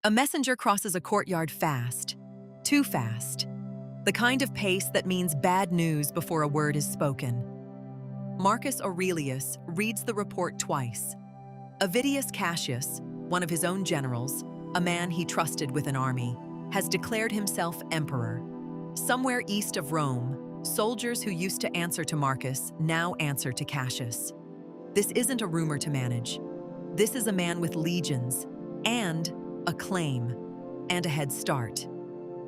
A messenger crosses a courtyard fast, too fast, the kind of pace that means bad news before a word is spoken. Marcus Aurelius reads the report twice. Avidius Cassius, one of his own generals, a man he trusted with an army, has declared himself emperor. Somewhere east of Rome, soldiers who used to answer to Marcus now answer to Cassius. This isn't a rumor to manage. This is a man with legions and a claim and a head start.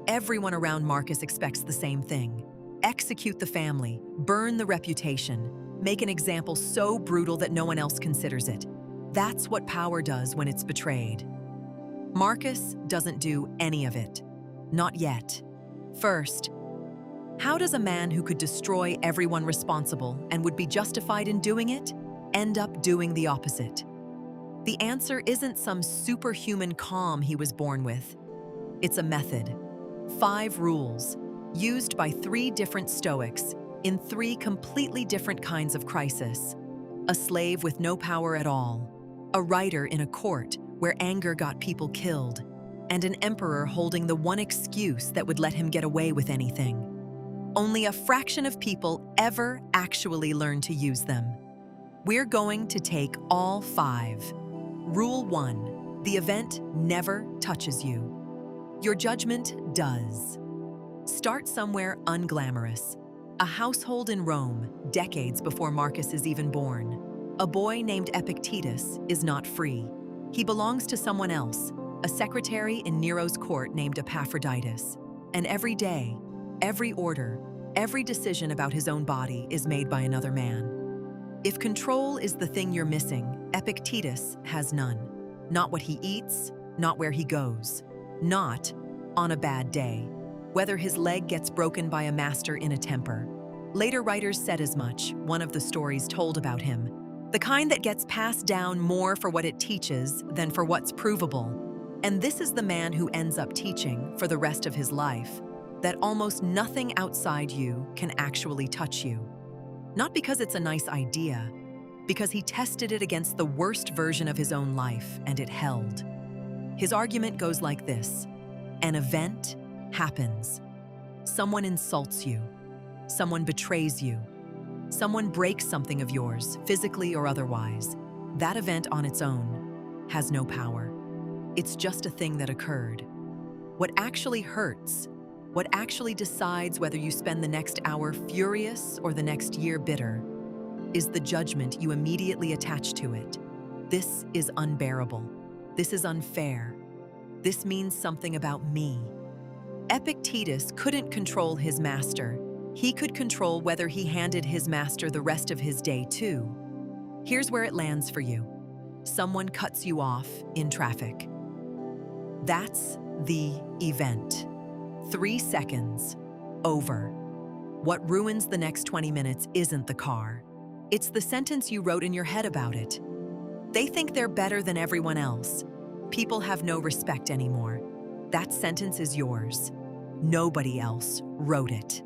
Everyone around Marcus expects the same thing. Execute the family, burn the reputation, make an example so brutal that no one else considers it. That's what power does when it's betrayed. Marcus doesn't do any of it. Not yet. First, how does a man who could destroy everyone responsible and would be justified in doing it end up doing the opposite? The answer isn't some superhuman calm he was born with. It's a method. 5 rules, used by 3 different Stoics in 3 completely different kinds of crisis. A slave with no power at all, a writer in a court where anger got people killed, and an emperor holding the one excuse that would let him get away with anything. Only a fraction of people ever actually learn to use them. We're going to take all 5. Rule 1, the event never touches you. Your judgment does. Start somewhere unglamorous. A household in Rome, decades before Marcus is even born. A boy named Epictetus is not free. He belongs to someone else, a secretary in Nero's court named Epaphroditus. And every day, every order, every decision about his own body is made by another man. If control is the thing you're missing, Epictetus has none. Not what he eats, not where he goes, not on a bad day, whether his leg gets broken by a master in a temper. Later writers said as much, one of the stories told about him, the kind that gets passed down more for what it teaches than for what's provable. And this is the man who ends up teaching, for the rest of his life, that almost nothing outside you can actually touch you. Not because it's a nice idea, because he tested it against the worst version of his own life and it held. His argument goes like this: an event happens. Someone insults you. Someone betrays you. Someone breaks something of yours, physically or otherwise. That event on its own has no power. It's just a thing that occurred. What actually hurts, what actually decides whether you spend the next hour furious or the next year bitter, is the judgment you immediately attach to it. This is unbearable. This is unfair. This means something about me. Epictetus couldn't control his master. He could control whether he handed his master the rest of his day too. Here's where it lands for you. Someone cuts you off in traffic. That's the event. 3 seconds. Over. What ruins the next 20 minutes isn't the car. It's the sentence you wrote in your head about it. They think they're better than everyone else. People have no respect anymore. That sentence is yours. Nobody else wrote it.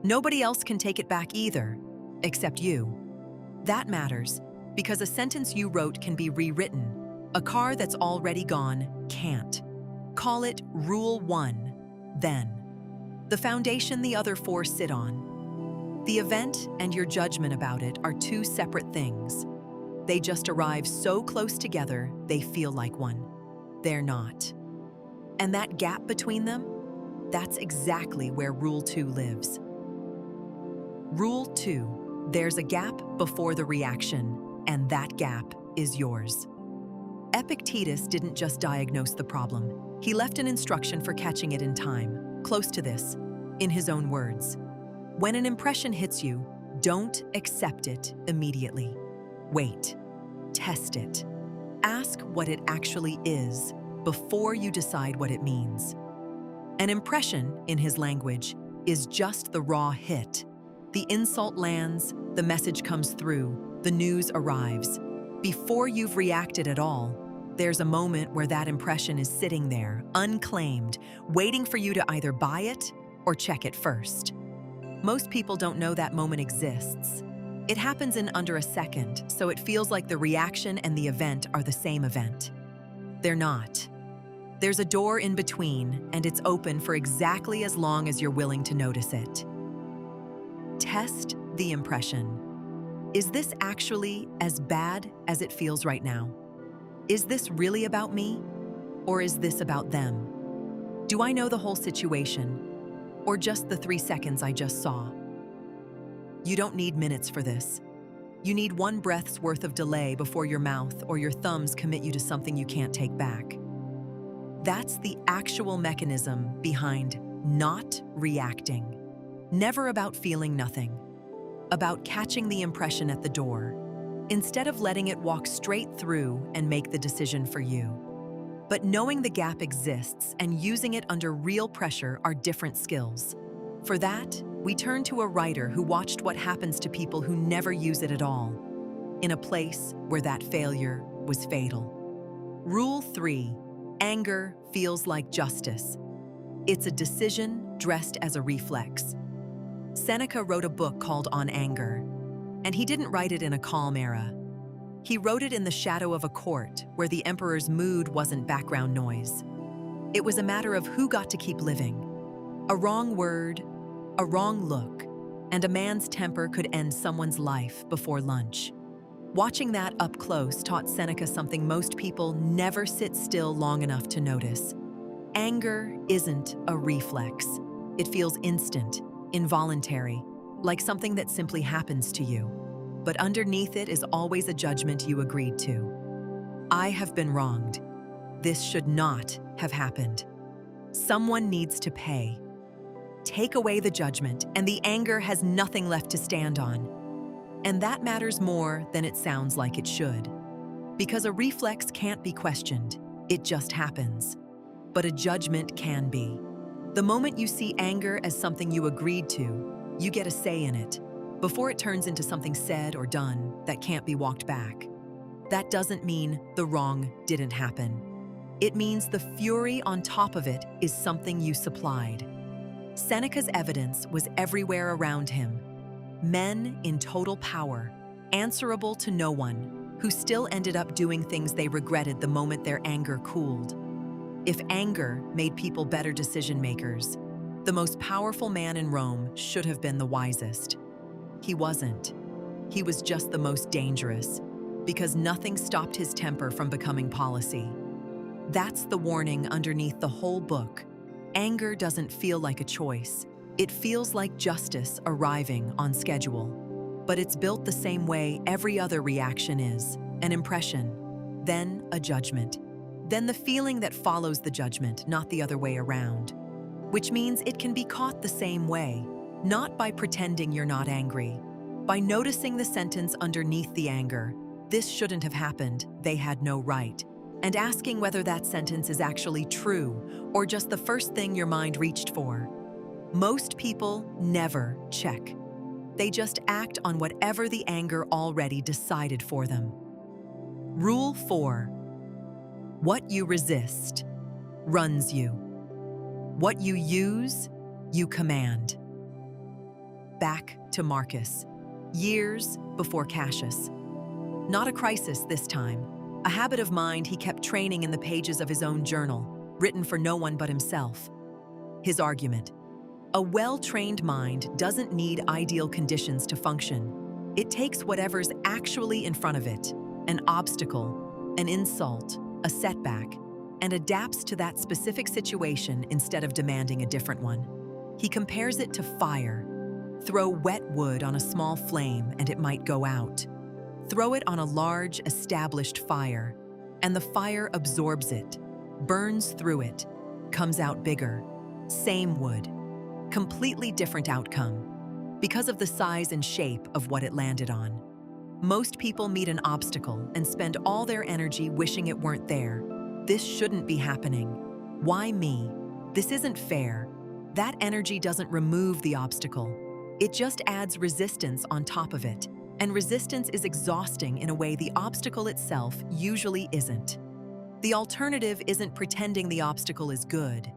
Nobody else can take it back either, except you. That matters, because a sentence you wrote can be rewritten. A car that's already gone can't. Call it Rule 1, then. The foundation the other 4 sit on. The event and your judgment about it are 2 separate things. They just arrive so close together, they feel like one. They're not. And that gap between them, that's exactly where Rule 2 lives. Rule 2, there's a gap before the reaction, and that gap is yours. Epictetus didn't just diagnose the problem. He left an instruction for catching it in time, close to this, in his own words. When an impression hits you, don't accept it immediately. Wait. Test it. Ask what it actually is before you decide what it means. An impression, in his language, is just the raw hit. The insult lands, the message comes through, the news arrives. Before you've reacted at all, there's a moment where that impression is sitting there, unclaimed, waiting for you to either buy it or check it first. Most people don't know that moment exists. It happens in under a second, so it feels like the reaction and the event are the same event. They're not. There's a door in between, and it's open for exactly as long as you're willing to notice it. Test the impression. Is this actually as bad as it feels right now? Is this really about me? Or is this about them? Do I know the whole situation? Or just the 3 seconds I just saw? You don't need minutes for this. You need 1 breath's worth of delay before your mouth or your thumbs commit you to something you can't take back. That's the actual mechanism behind not reacting. Never about feeling nothing. About catching the impression at the door, instead of letting it walk straight through and make the decision for you. But knowing the gap exists and using it under real pressure are different skills. For that, we turn to a writer who watched what happens to people who never use it at all, in a place where that failure was fatal. Rule 3. Anger feels like justice. It's a decision dressed as a reflex. Seneca wrote a book called On Anger, and he didn't write it in a calm era. He wrote it in the shadow of a court where the emperor's mood wasn't background noise. It was a matter of who got to keep living. A wrong word, a wrong look, and a man's temper could end someone's life before lunch. Watching that up close taught Seneca something most people never sit still long enough to notice. Anger isn't a reflex. It feels instant, involuntary, like something that simply happens to you. But underneath it is always a judgment you agreed to. I have been wronged. This should not have happened. Someone needs to pay. Take away the judgment, and the anger has nothing left to stand on. And that matters more than it sounds like it should. Because a reflex can't be questioned, it just happens. But a judgment can be. The moment you see anger as something you agreed to, you get a say in it, before it turns into something said or done that can't be walked back. That doesn't mean the wrong didn't happen. It means the fury on top of it is something you supplied. Seneca's evidence was everywhere around him. Men in total power, answerable to no one, who still ended up doing things they regretted the moment their anger cooled. If anger made people better decision makers, the most powerful man in Rome should have been the wisest. He wasn't. He was just the most dangerous, because nothing stopped his temper from becoming policy. That's the warning underneath the whole book. Anger doesn't feel like a choice. It feels like justice arriving on schedule. But it's built the same way every other reaction is: an impression, then a judgment, then the feeling that follows the judgment, not the other way around. Which means it can be caught the same way, not by pretending you're not angry, by noticing the sentence underneath the anger, "This shouldn't have happened, they had no right," and asking whether that sentence is actually true or just the first thing your mind reached for. Most people never check. They just act on whatever the anger already decided for them. Rule 4. What you resist runs you. What you use, you command. Back to Marcus, years before Cassius. Not a crisis this time, a habit of mind he kept training in the pages of his own journal, written for no one but himself. His argument: a well-trained mind doesn't need ideal conditions to function. It takes whatever's actually in front of it, an obstacle, an insult, a setback, and adapts to that specific situation instead of demanding a different one. He compares it to fire. Throw wet wood on a small flame and it might go out. Throw it on a large, established fire, and the fire absorbs it, burns through it, comes out bigger. Same wood. Completely different outcome, because of the size and shape of what it landed on. Most people meet an obstacle and spend all their energy wishing it weren't there. This shouldn't be happening. Why me? This isn't fair. That energy doesn't remove the obstacle. It just adds resistance on top of it. And resistance is exhausting in a way the obstacle itself usually isn't. The alternative isn't pretending the obstacle is good.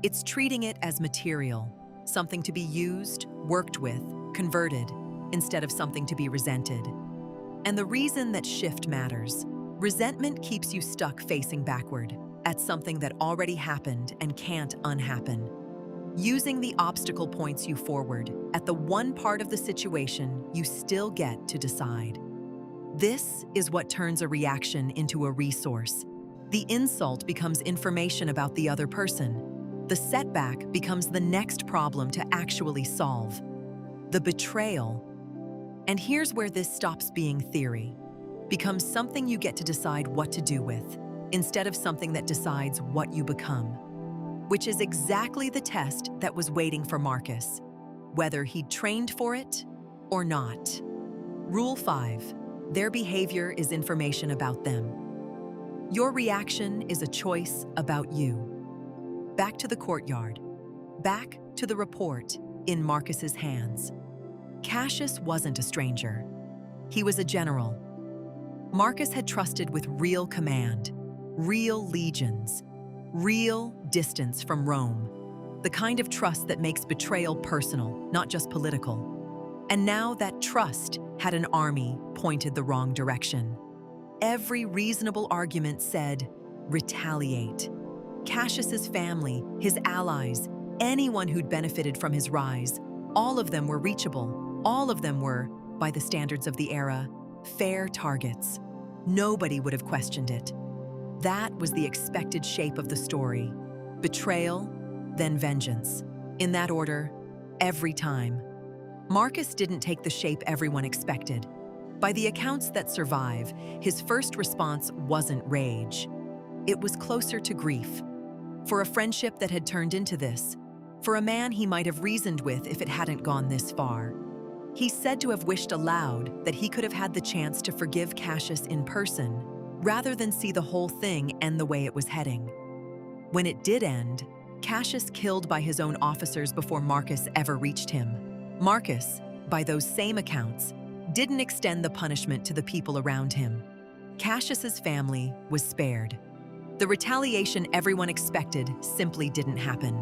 It's treating it as material, something to be used, worked with, converted, instead of something to be resented. And the reason that shift matters: resentment keeps you stuck facing backward. at something that already happened and can't unhappen. Using the obstacle points you forward at the one part of the situation you still get to decide. This is what turns a reaction into a resource. The insult becomes information about the other person. The setback becomes the next problem to actually solve. The betrayal, and here's where this stops being theory, becomes something you get to decide what to do with, instead of something that decides what you become. Which is exactly the test that was waiting for Marcus, whether he'd trained for it or not. Rule 5. Their behavior is information about them. Your reaction is a choice about you. Back to the courtyard. Back to the report in Marcus's hands. Cassius wasn't a stranger. He was a general. Marcus had trusted with real command, real legions, real distance from Rome, the kind of trust that makes betrayal personal, not just political. And now that trust had an army pointed the wrong direction. Every reasonable argument said, retaliate. Cassius's family, his allies, anyone who'd benefited from his rise, all of them were reachable. All of them were, by the standards of the era, fair targets. Nobody would have questioned it. That was the expected shape of the story. Betrayal, then vengeance. In that order, every time. Marcus didn't take the shape everyone expected. By the accounts that survive, his first response wasn't rage. It was closer to grief. For a friendship that had turned into this, for a man he might have reasoned with if it hadn't gone this far. He's said to have wished aloud that he could have had the chance to forgive Cassius in person, rather than see the whole thing end the way it was heading. When it did end, Cassius killed by his own officers before Marcus ever reached him. Marcus, by those same accounts, didn't extend the punishment to the people around him. Cassius's family was spared. The retaliation everyone expected simply didn't happen.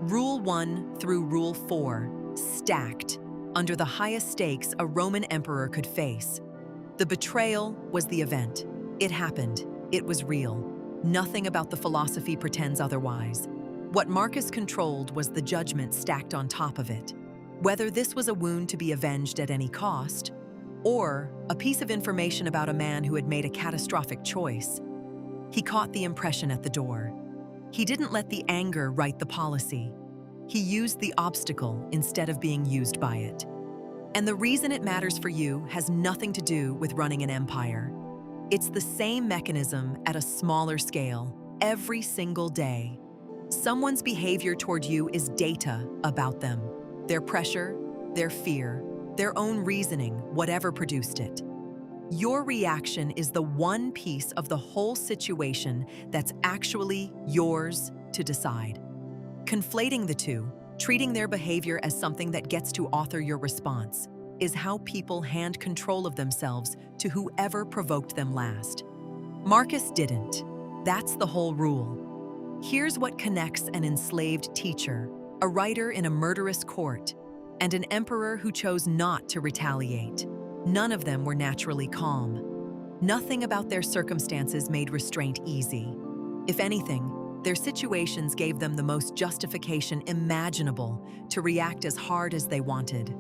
Rule 1 through Rule 4 stacked under the highest stakes a Roman emperor could face. The betrayal was the event. It happened. It was real. Nothing about the philosophy pretends otherwise. What Marcus controlled was the judgment stacked on top of it. Whether this was a wound to be avenged at any cost, or a piece of information about a man who had made a catastrophic choice, he caught the impression at the door. He didn't let the anger write the policy. He used the obstacle instead of being used by it. And the reason it matters for you has nothing to do with running an empire. It's the same mechanism at a smaller scale, every single day. Someone's behavior toward you is data about them. Their pressure, their fear, their own reasoning, whatever produced it. Your reaction is the one piece of the whole situation that's actually yours to decide. Conflating the two, treating their behavior as something that gets to author your response, is how people hand control of themselves to whoever provoked them last. Marcus didn't. That's the whole rule. Here's what connects an enslaved teacher, a writer in a murderous court, and an emperor who chose not to retaliate. None of them were naturally calm. Nothing about their circumstances made restraint easy. If anything, their situations gave them the most justification imaginable to react as hard as they wanted.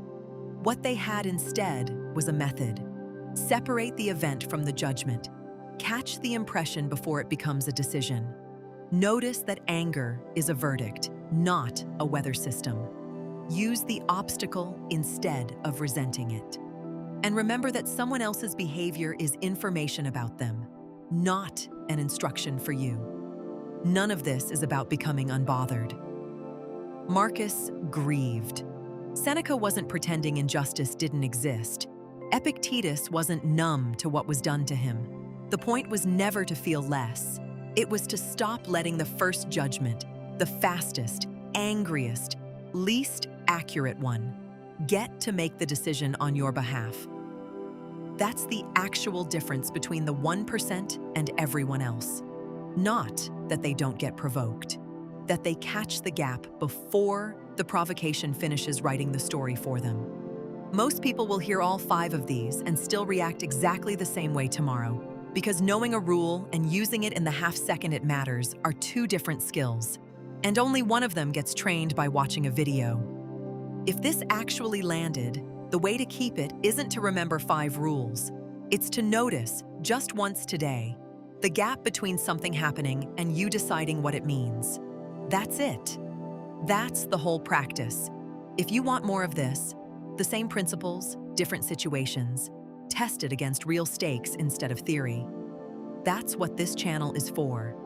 What they had instead was a method. Separate the event from the judgment. Catch the impression before it becomes a decision. Notice that anger is a verdict, not a weather system. Use the obstacle instead of resenting it. And remember that someone else's behavior is information about them, not an instruction for you. None of this is about becoming unbothered. Marcus grieved. Seneca wasn't pretending injustice didn't exist. Epictetus wasn't numb to what was done to him. The point was never to feel less. It was to stop letting the first judgment, the fastest, angriest, least accurate one, get to make the decision on your behalf. That's the actual difference between the 1% and everyone else. Not that they don't get provoked, that they catch the gap before the provocation finishes writing the story for them. Most people will hear all 5 of these and still react exactly the same way tomorrow. Because knowing a rule and using it in the half second it matters are two different skills, and only one of them gets trained by watching a video. If this actually landed, the way to keep it isn't to remember 5 rules. It's to notice, just once today, the gap between something happening and you deciding what it means. That's it. That's the whole practice. If you want more of this, the same principles, different situations, tested against real stakes instead of theory. That's what this channel is for.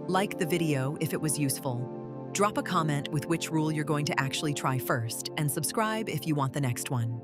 Like the video if it was useful. Drop a comment with which rule you're going to actually try first, and subscribe if you want the next one.